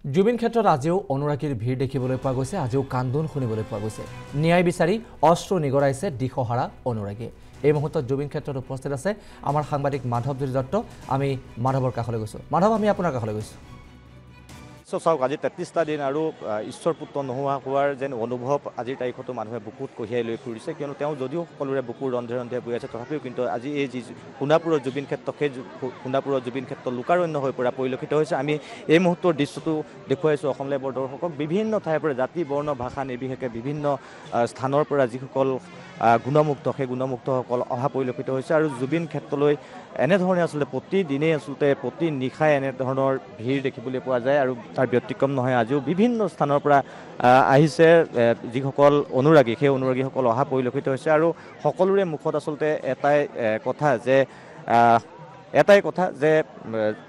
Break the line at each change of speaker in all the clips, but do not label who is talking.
জুবিন ক্ষেত্ৰত আজিও অনুৰাগীৰ ভিৰ দেখিবলৈ পোৱা গৈছে আজিও কান্দোন শুনিবলৈ পোৱা গৈছে ন্যায় বিচাৰি অশ্ৰু নিগৰাইছে দিশহাৰা অনুৰাগী এই মুহূৰ্তত জুবিন ক্ষেত্ৰত উপস্থিত আছে আমাৰ সাংবাদিক মাধৱজ্যোতি দত্ত আমি মাধৱৰ কাষলৈ গৈছো মাধৱ আমি আপোনাৰ কাষলৈ গৈছো
চাওক আজি 33টা দিন আৰু ঈশ্বৰ পুত্ৰ নোহোৱা হোৱাৰ যেন অনুভৱ আজিৰ তাৰিখতো মানুহে বুকুত কঢ়িয়াই লৈ ফুৰিছে কিয়নো তেওঁ যদিও সকলোৰে বুকুৰ ৰন্ধে ৰন্ধে বৈ আছে তথাপিও কিন্তু আজি এই যি সোণাপুৰৰ জুবিন ক্ষেত্ৰ সেই সোণাপুৰৰ জুবিন ক্ষেত্ৰ লোকাৰণ্য হৈ পৰা পৰিলক্ষিত হৈছে আমি এই মুহূৰ্তৰ দৃশ্যটো দেখুৱাইছোঁ অসম লাইভৰ দৰ্শকক বিভিন্ন ঠাইৰ পৰা জাতি বৰ্ণ ভাষা নিৰ্বিশেষে বিভিন্ন স্থানৰ পৰা যিসকল গুণমুগ্ধ সেই গুণমুগ্ধসকল অহা পৰিলক্ষিত হৈছে আৰু জুবিন ক্ষেত্ৰলৈ এনেধৰণে আচলতে প্ৰতিদিনেই আচলতে প্ৰতি নিশাই এনেধৰণৰ ভিৰ দেখিবলৈ পোৱা যায় আৰু তাৰ ব্যতিক্ৰম নহয় আজিও বিভিন্ন স্থানৰ পৰা আহিছে যিসকল অনুৰাগী সেই অনুৰাগীসকল অহা পৰিলক্ষিত হৈছে আৰু সকলোৰে মুখত আচলতে এটাই কথা যে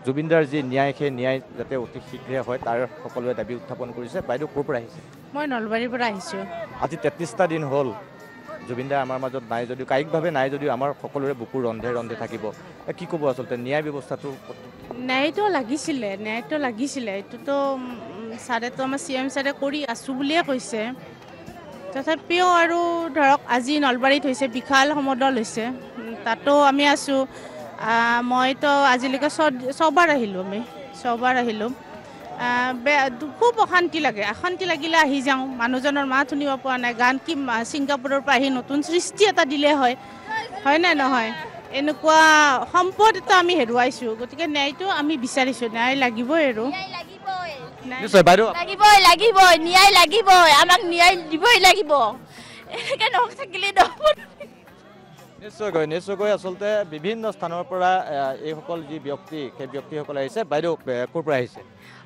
জুবিনদাৰ যি ন্যায় সেই ন্যায় যাতে অতি শীঘ্ৰে হয় তাৰ সকলোৱে দাবী উত্থাপন কৰিছে বাইদেউ ক'ৰ পৰা আহিছে
মই নলবাৰীৰ পৰা আহিছোঁ
আজি 33টা দিন হ'ল জুবিনদাৰ আমাৰ মাজত নাই যদিও কায়িকভাৱে নাই যদিও আমাৰ সকলোৰে বুকুৰ ৰন্ধে ৰন্ধে থাকিব কি ক'ব আচলতে ন্যায় ব্যৱস্থাটো
ন্যায়টো লাগিছিলে এইটোতো ছাৰেতো আমাৰ CM ছাৰে কৰি আছোঁ বুলিয়ে কৈছে তথাপিও আৰু ধৰক আজি নলবাৰীত হৈছে বিশাল সমদল হৈছে তাতো আমি আছোঁ মইতো আজিলৈকে ছবাৰ আহিলোঁ খুব অশান্তি লাগিলে আহি যাওঁ মানুহজনৰ মাত শুনিব পৰা নাই গান কি ছিংগাপুৰৰ পৰা আহি নতুন সৃষ্টি এটা দিলে হয় নে নহয় এনেকুৱা সম্পদ এটা আমি হেৰুৱাইছোঁ গতিকে ন্যায়টো আমি বিচাৰিছোঁ ন্যায় লাগিবই আৰু
লাগিবই ন্যায় লাগিবই আমাক ন্যায় দিবই লাগিব এনেকৈ নাথাকিলে নহ'ব
নিশ্চয়কৈ আচলতে বিভিন্ন স্থানৰ পৰা এইসকল যি ব্যক্তি সেই ব্যক্তিসকল আহিছে বাইদেউ ক'ৰ পৰা আহিছে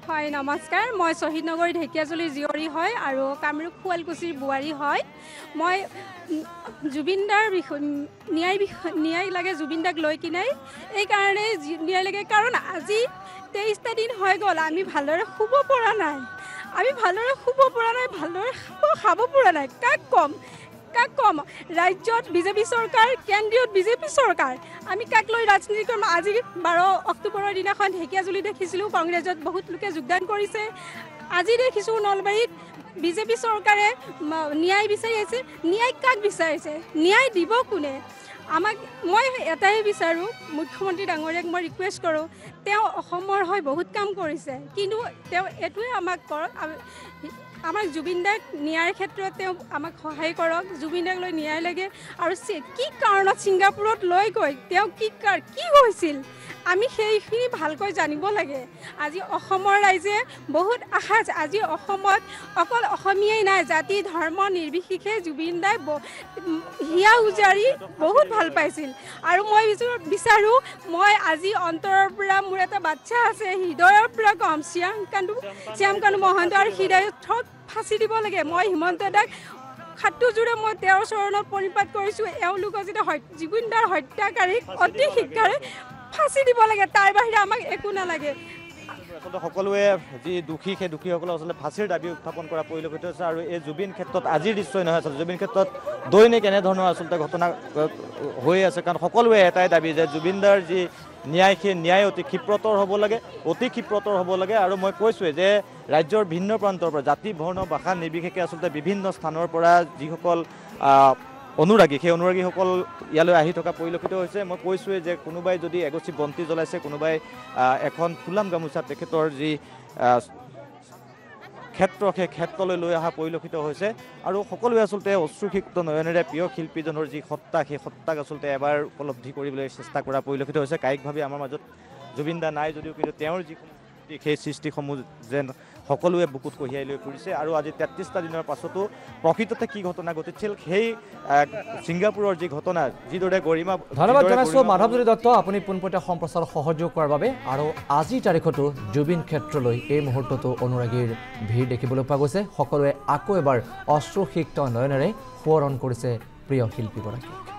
হয় নমস্কাৰ মই শ্বহীদনগৰ ঢেকিয়াজুলিৰ জীয়ৰী হয় আৰু কামৰূপ শুৱালকুছিৰ বোৱাৰী হয় মই জুবিনদাৰ ন্যায় লাগে জুবিনদাক লৈ কিনাই এইকাৰণে ন্যায় লাগে কাৰণ আজি 23টা দিন হৈ গ'ল আমি ভালদৰে শুব পৰা নাই ভালদৰে খাব পৰা নাই কাক কম ৰাজ্যত বিজেপি চৰকাৰ কেন্দ্ৰীয়ত বিজেপি চৰকাৰ আমি কাক লৈ ৰাজনীতি কৰিম আজি 12 অক্টোবৰৰ দিনাখন ঢেকিয়াজুলি দেখিছিলোঁ কংগ্ৰেছত বহুত লোকে যোগদান কৰিছে আজি দেখিছোঁ নলবাৰীত বিজেপি চৰকাৰে ন্যায় বিচাৰি আছে ন্যায় কাক বিচাৰিছে ন্যায় দিব কোনে আমাক মই এটাই বিচাৰোঁ মুখ্যমন্ত্ৰী ডাঙৰীয়াক মই ৰিকুৱেষ্ট কৰোঁ তেওঁ অসমৰ হৈ বহুত কাম কৰিছে কিন্তু তেওঁ এইটোৱে আমাক জুবিনদাক ন্যায়ৰ ক্ষেত্ৰত তেওঁ আমাক সহায় কৰক জুবিনদাক লৈ ন্যায় লাগে আৰু কি কাৰণত ছিংগাপুৰত লৈ গৈ তেওঁ কি হৈছিল আমি সেইখিনি ভালকৈ জানিব লাগে আজি অসমৰ ৰাইজে বহুত আশা আজি অসমত অকল অসমীয়াই নাই জাতি ধৰ্ম নিৰ্বিশেষে জুবিনদাই হিয়া উজাৰি বহুত ভাল পাইছিল আৰু মই বিচাৰোঁ মই আজি অন্তৰৰ পৰা মোৰ এটা বাচ্চা আছে হৃদয়ৰ পৰা ক'ম শ্যামকানু মহন্ত আৰু হৃদয়ক ফাঁচি দিব লাগে মই হিমন্ত দাক খাটুজোৰে মই তেওঁৰ চৰণত প্ৰণিপাত কৰিছোঁ এওঁলোকক যেতিয়া জুবিনদাৰ হত্যাকাৰীক অতি শীঘ্ৰে ফাঁচি দিব লাগে তাৰ বাহিৰে আমাক একো নালাগে
আচলতে সকলোৱে যি দুখী সেই দুখীসকলে আচলতে ফাঁচিৰ দাবী উত্থাপন কৰা পৰিলক্ষিত হৈছে আৰু এই জুবিন ক্ষেত্ৰত আজিৰ দৃশ্যই নহয় আচলতে জুবিন ক্ষেত্ৰত দৈনিক এনেধৰণৰ আচলতে ঘটনা হৈ আছে কাৰণ সকলোৱে এটাই দাবী যে জুবিনদাৰ যি ন্যায় সেই ন্যায় অতি ক্ষীপ্ৰতৰ হ'ব লাগে আৰু মই কৈছোঁৱে যে ৰাজ্যৰ ভিন্ন প্ৰান্তৰ পৰা জাতি বৰ্ণ ভাষা নিৰ্বিশেষে আচলতে বিভিন্ন স্থানৰ পৰা যিসকল অনুৰাগী সেই অনুৰাগীসকল ইয়ালৈ আহি থকা পৰিলক্ষিত হৈছে মই কৈছোঁৱে যে কোনোবাই যদি এগছি বন্তি জ্বলাইছে কোনোবাই এখন ফুলাম গামোচা তেখেতৰ যি ক্ষেত্ৰ সেই ক্ষেত্ৰলৈ লৈ অহা পৰিলক্ষিত হৈছে আৰু সকলোৱে আচলতে অশ্ৰুসিক্ত নয়নেৰে প্ৰিয় শিল্পীজনৰ যি সত্তা সেই সত্তাক আচলতে এবাৰ উপলব্ধি কৰিবলৈ চেষ্টা কৰা পৰিলক্ষিত হৈছে কায়িকভাৱে আমাৰ মাজত জুবিনদা নাই যদিও কিন্তু তেওঁৰ যিসমূহ সেই সৃষ্টিসমূহ যেন সকলোৱে বুকুত কঢ়িয়াই লৈ ফুৰিছে আৰু আজি 33টা দিনৰ পাছতো প্ৰকৃততে কি ঘটনা ঘটিছিল সেই ছিংগাপুৰৰ যি ঘটনা যিদৰে গৰিমা
ধন্যবাদ জনাইছোঁ মাধৱজ্যোতি দত্ত আপুনি পোনপটীয়া সম্প্ৰচাৰ সহযোগ কৰাৰ বাবে আৰু আজিৰ তাৰিখতো জুবিন ক্ষেত্ৰলৈ এই মুহূৰ্ততো অনুৰাগীৰ ভিৰ দেখিবলৈ পোৱা গৈছে সকলোৱে আকৌ এবাৰ অশ্ৰুসিক্ত নয়নেৰে সোঁৱৰণ কৰিছে প্ৰিয় শিল্পীগৰাকীক